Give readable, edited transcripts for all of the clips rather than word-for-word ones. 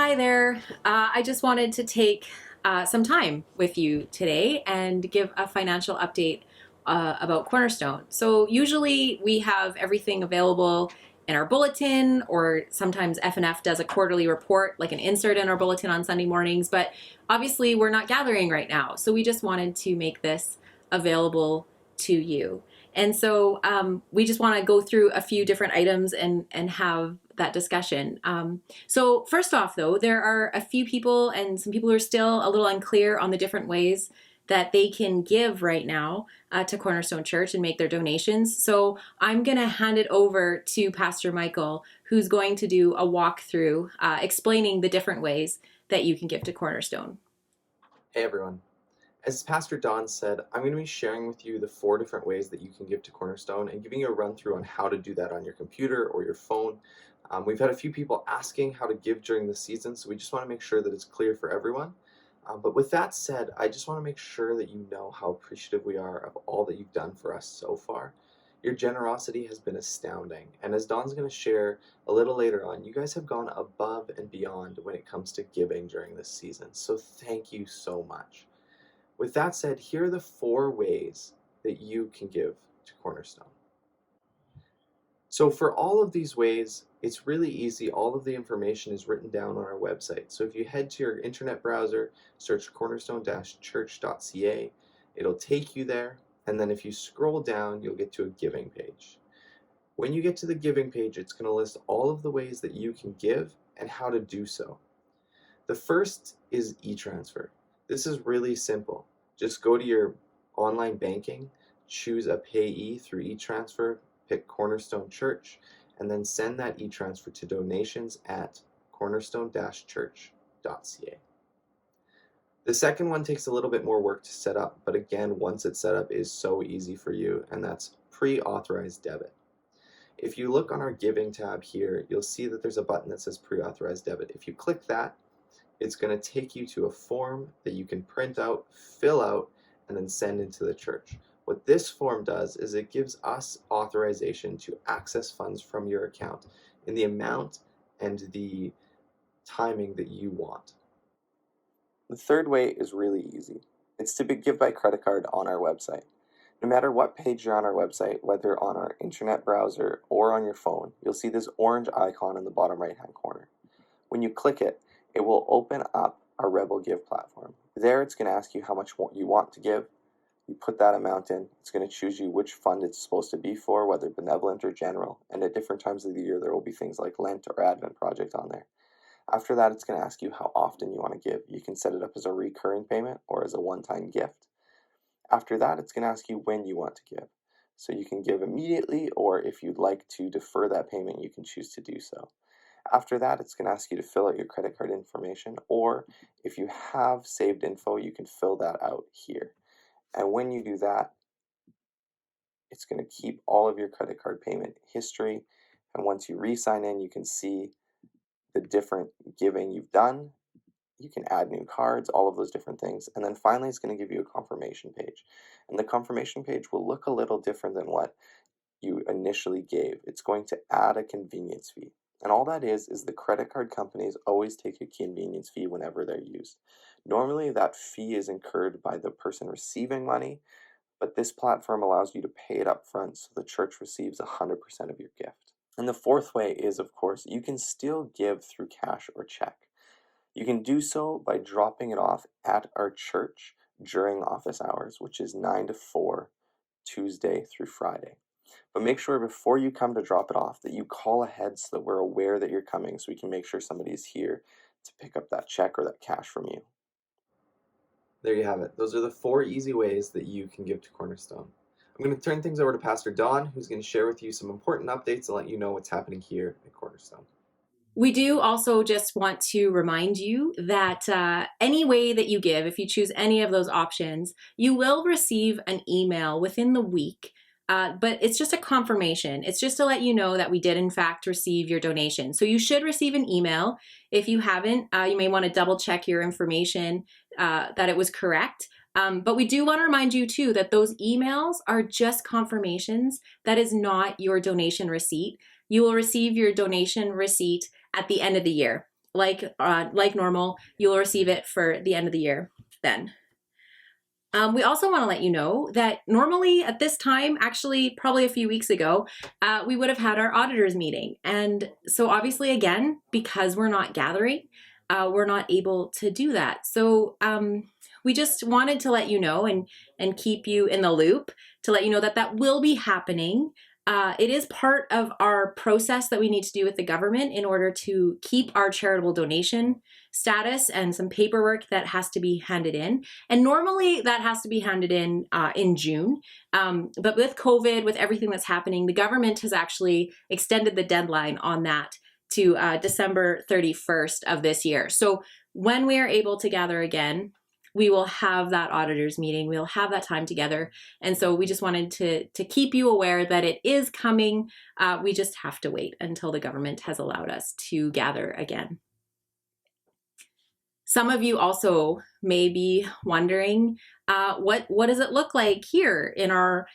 Hi there. I just wanted to take some time with you today and give a financial update about Cornerstone. So usually we have everything available in our bulletin, or sometimes F&F does a quarterly report, like an insert in our bulletin on Sunday mornings, but obviously we're not gathering right now. So we just wanted to make this available to you. And so we just want to go through a few different items and have that discussion. So first off, though, there are a few people and some people who are still a little unclear on the different ways that they can give right now to Cornerstone Church and make their donations. So I'm going to hand it over to Pastor Michael, who's going to do a walkthrough explaining the different ways that you can give to Cornerstone. Hey everyone. As Pastor Don said, I'm going to be sharing with you the 4 different ways that you can give to Cornerstone and giving you a run through on how to do that on your computer or your phone. We've had a few people asking how to give during the season, so we just want to make sure that it's clear for everyone. But with that said, I just want to make sure that you know how appreciative we are of all that you've done for us so far. Your generosity has been astounding, and as Don's going to share a little later on, you guys have gone above and beyond when it comes to giving during this season, so thank you so much. With that said, here are the 4 ways that you can give to Cornerstone. So for all of these ways, it's really easy. All of the information is written down on our website. So if you head to your internet browser, search cornerstone-church.ca, it'll take you there. And then if you scroll down, you'll get to a giving page. When you get to the giving page, it's going to list all of the ways that you can give and how to do so. The first is e-transfer. This is really simple. Just go to your online banking, choose a payee through e-transfer, pick Cornerstone Church, and then send that e-transfer to donations@cornerstone-church.ca. The second one takes a little bit more work to set up, but again, once it's set up, is so easy for you, and that's Pre-Authorized Debit. If you look on our Giving tab here, you'll see that there's a button that says Pre-Authorized Debit. If you click that, it's going to take you to a form that you can print out, fill out, and then send into the church. What this form does is it gives us authorization to access funds from your account in the amount and the timing that you want. The third way is really easy. It's to give by credit card on our website. No matter what page you're on our website, whether on our internet browser or on your phone, you'll see this orange icon in the bottom right-hand corner. When you click it, it will open up our Rebel Give platform. There it's going to ask you how much you want to give. You put that amount in. It's going to choose you which fund it's supposed to be for, whether benevolent or general. And at different times of the year, there will be things like Lent or Advent Project on there. After that, it's going to ask you how often you want to give. You can set it up as a recurring payment or as a one-time gift. After that, it's going to ask you when you want to give. So you can give immediately, or if you'd like to defer that payment, you can choose to do so. After that, it's going to ask you to fill out your credit card information, or if you have saved info, you can fill that out here. And when you do that, it's going to keep all of your credit card payment history. And once you re-sign in, you can see the different giving you've done. You can add new cards, all of those different things. And then finally, it's going to give you a confirmation page. And the confirmation page will look a little different than what you initially gave. It's going to add a convenience fee. And all that is the credit card companies always take a convenience fee whenever they're used. Normally, that fee is incurred by the person receiving money, but this platform allows you to pay it up front so the church receives 100% of your gift. And the fourth way is, of course, you can still give through cash or check. You can do so by dropping it off at our church during office hours, which is 9 to 4, Tuesday through Friday. But make sure before you come to drop it off that you call ahead so that we're aware that you're coming, so we can make sure somebody's here to pick up that check or that cash from you. There you have it. Those are the 4 easy ways that you can give to Cornerstone. I'm going to turn things over to Pastor Don, who's going to share with you some important updates and let you know what's happening here at Cornerstone. We do also just want to remind you that any way that you give, if you choose any of those options, you will receive an email within the week. But it's just a confirmation. It's just to let you know that we did in fact receive your donation. So you should receive an email. If you haven't, you may want to double check your information that it was correct. But we do want to remind you too that those emails are just confirmations. That is not your donation receipt. You will receive your donation receipt at the end of the year. like normal. You'll receive it for the end of the year then. We also want to let you know that normally at this time, actually probably a few weeks ago, we would have had our auditors meeting. And so obviously, again, because we're not gathering, we're not able to do that. So we just wanted to let you know and keep you in the loop to let you know that that will be happening. It is part of our process that we need to do with the government in order to keep our charitable donation status and some paperwork that has to be handed in. And normally that has to be handed in June. But with COVID, with everything that's happening, the government has actually extended the deadline on that to December 31st of this year. So when we are able to gather again, we will have that auditors meeting. We'll have that time together. And so we just wanted to keep you aware that it is coming. We just have to wait until the government has allowed us to gather again. Some of you also may be wondering, what does it look like here in our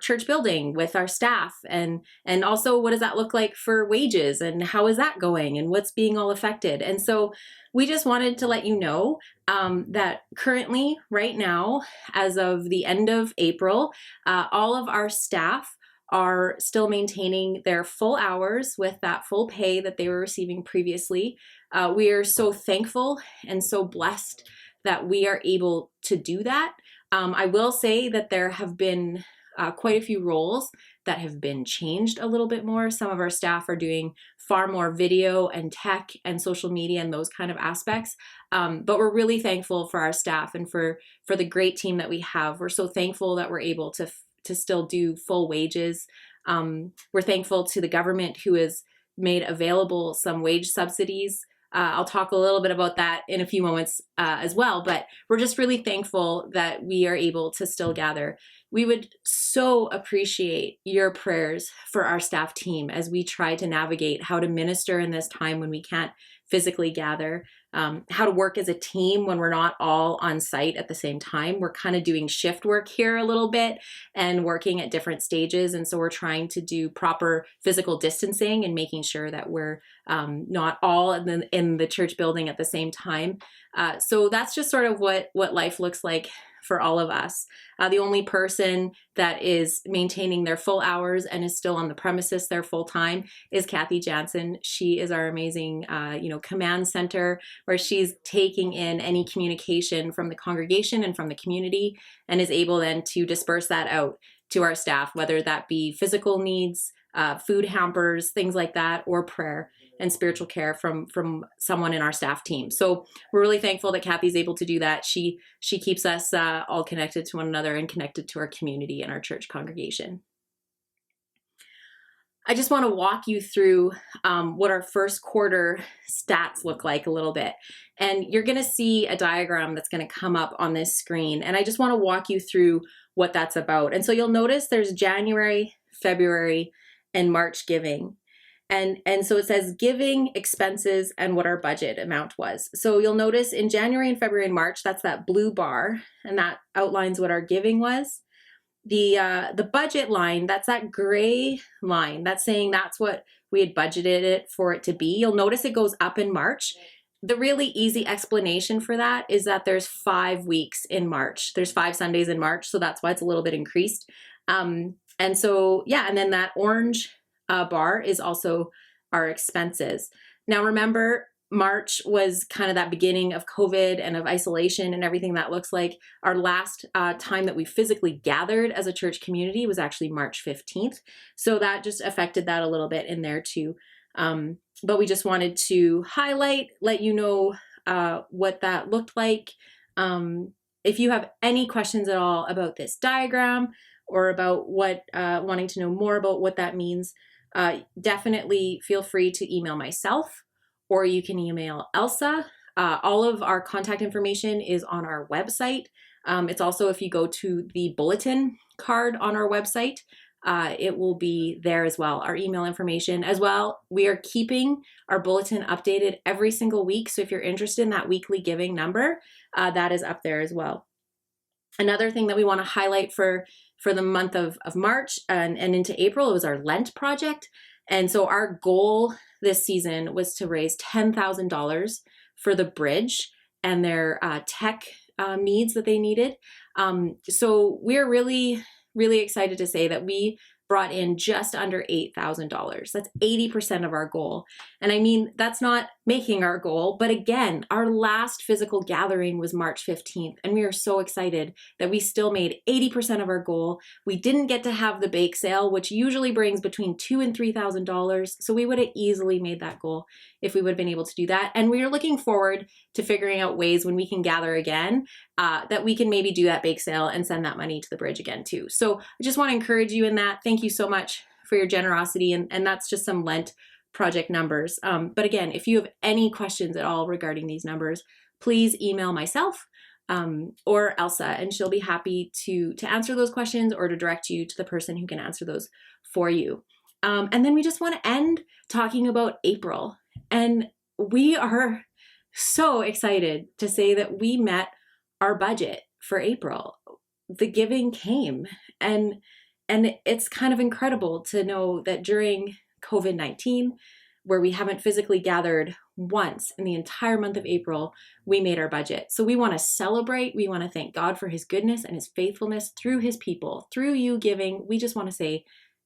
church building with our staff, and also what does that look like for wages, and how is that going, and what's being all affected? And so we just wanted to let you know that currently, right now, as of the end of April, all of our staff are still maintaining their full hours with that full pay that they were receiving previously. We are so thankful and so blessed that we are able to do that. I will say that there have been quite a few roles that have been changed a little bit more. Some of our staff are doing far more video and tech and social media and those kind of aspects. But we're really thankful for our staff and for the great team that we have. We're so thankful that we're able to still do full wages. We're thankful to the government who has made available some wage subsidies. I'll talk a little bit about that in a few moments as well, but we're just really thankful that we are able to still gather. We would so appreciate your prayers for our staff team as we try to navigate how to minister in this time when we can't physically gather, how to work as a team when we're not all on site at the same time. We're kind of doing shift work here a little bit and working at different stages. And so we're trying to do proper physical distancing and making sure that we're not all in the church building at the same time. So that's just sort of what life looks like for all of us. The only person that is maintaining their full hours and is still on the premises their full time is Kathy Jansen. She is our amazing, command center where she's taking in any communication from the congregation and from the community and is able then to disperse that out to our staff, whether that be physical needs, food hampers, things like that, or prayer and spiritual care from someone in our staff team. So we're really thankful that Kathy's able to do that. She keeps us all connected to one another and connected to our community and our church congregation. I just want to walk you through what our first quarter stats look like a little bit. And you're going to see a diagram that's going to come up on this screen. And I just want to walk you through what that's about. And so you'll notice there's January, February, and March giving. And so it says giving, expenses, and what our budget amount was. So you'll notice in January and February and March, that's that blue bar, and that outlines what our giving was. The budget line, that's that gray line. That's saying that's what we had budgeted it for it to be. You'll notice it goes up in March. The really easy explanation for that is that there's 5 weeks in March. There's 5 Sundays in March, so that's why it's a little bit increased. And so, yeah, and then that orange bar is also our expenses. Now, remember, March was kind of that beginning of COVID and of isolation and everything that looks like. Our last time that we physically gathered as a church community was actually March 15th. So that just affected that a little bit in there too. But we just wanted to highlight, let you know what that looked like. If you have any questions at all about this diagram or about wanting to know more about what that means, definitely feel free to email myself, or you can email Elsa. All of our contact information is on our website. It's also, if you go to the bulletin card on our website, it will be there as well, our email information as well. We are keeping our bulletin updated every single week. So if you're interested in that weekly giving number, that is up there as well. Another thing that we want to highlight for the month of March and into April, it was our Lent project. And so our goal this season was to raise $10,000 for the bridge and their tech needs that they needed. So we're really, really excited to say that we brought in just under $8,000. That's 80% of our goal. And I mean, that's not making our goal, but again, our last physical gathering was March 15th, and we are so excited that we still made 80% of our goal. We didn't get to have the bake sale, which usually brings between $2,000 and $3,000. So we would have easily made that goal if we would have been able to do that. And we are looking forward to figuring out ways when we can gather again, that we can maybe do that bake sale and send that money to the bridge again too. So I just want to encourage you in that. Thank you so much for your generosity. And that's just some Lent project numbers. But again, if you have any questions at all regarding these numbers, please email myself or Elsa, and she'll be happy to answer those questions or to direct you to the person who can answer those for you. And then we just want to end talking about April. And we are so excited to say that we met our budget for April. The giving came, and it's kind of incredible to know that during COVID-19, where we haven't physically gathered once in the entire month of April, we made our budget. So we want to celebrate. We want to thank God for his goodness and his faithfulness through his people, through you giving. We just want to say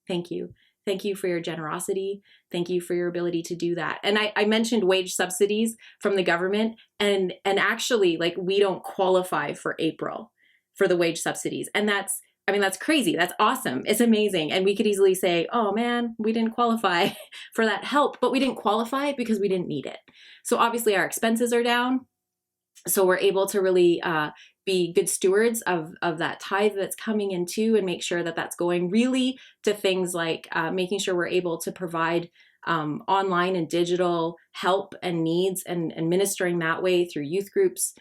thank you. Thank you for your generosity. Thank you for your ability to do that. And I mentioned wage subsidies from the government, and actually, like, we don't qualify for April for the wage subsidies. And that's crazy. That's awesome. It's amazing. And we could easily say, oh man, we didn't qualify for that help, but we didn't qualify because we didn't need it. So obviously our expenses are down. So we're able to really be good stewards of that tithe that's coming in too, and make sure that that's going really to things like making sure we're able to provide online and digital help and needs, and ministering that way through youth groups,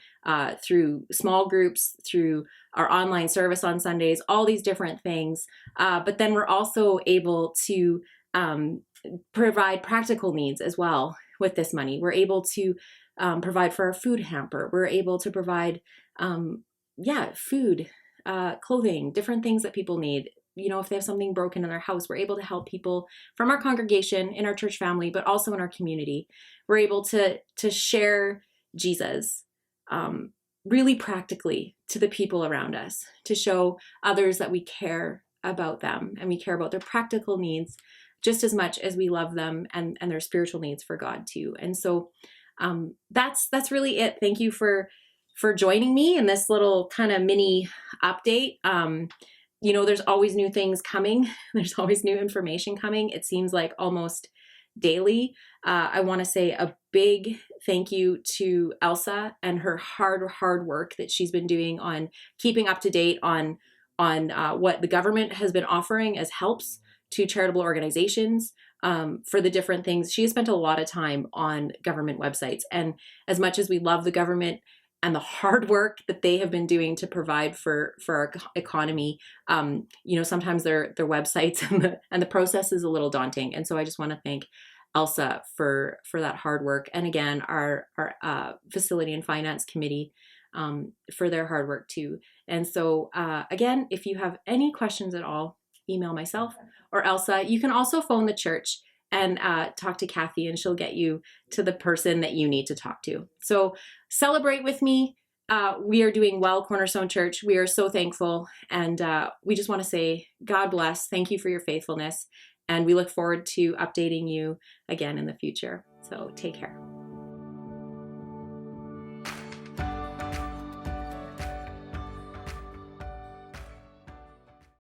through small groups, through our online service on Sundays, all these different things. But then we're also able to provide practical needs as well with this money. We're able to provide for our food hamper. We're able to provide, food, clothing, different things that people need. You know, if they have something broken in their house, we're able to help people from our congregation, in our church family, but also in our community. We're able to share Jesus really practically to the people around us, to show others that we care about them and we care about their practical needs just as much as we love them and their spiritual needs for God too. And so that's really it. Thank you for joining me in this little kind of mini update. You know, there's always new things coming. There's always new information coming. It seems like almost daily. I want to say a big thank you to Elsa and her hard work that she's been doing on keeping up to date on what the government has been offering as helps to charitable organizations for the different things. She has spent a lot of time on government websites. And as much as we love the government and the hard work that they have been doing to provide for our economy, you know, sometimes their websites and the process is a little daunting. And so I just want to thank Elsa for that hard work. And again, our facility and finance committee for their hard work too. And so again, if you have any questions at all, email myself or Elsa. You can also phone the church and talk to Kathy, and she'll get you to the person that you need to talk to. So celebrate with me. We are doing well, Cornerstone Church. We are so thankful. And we just want to say, God bless. Thank you for your faithfulness. And we look forward to updating you again in the future. So take care.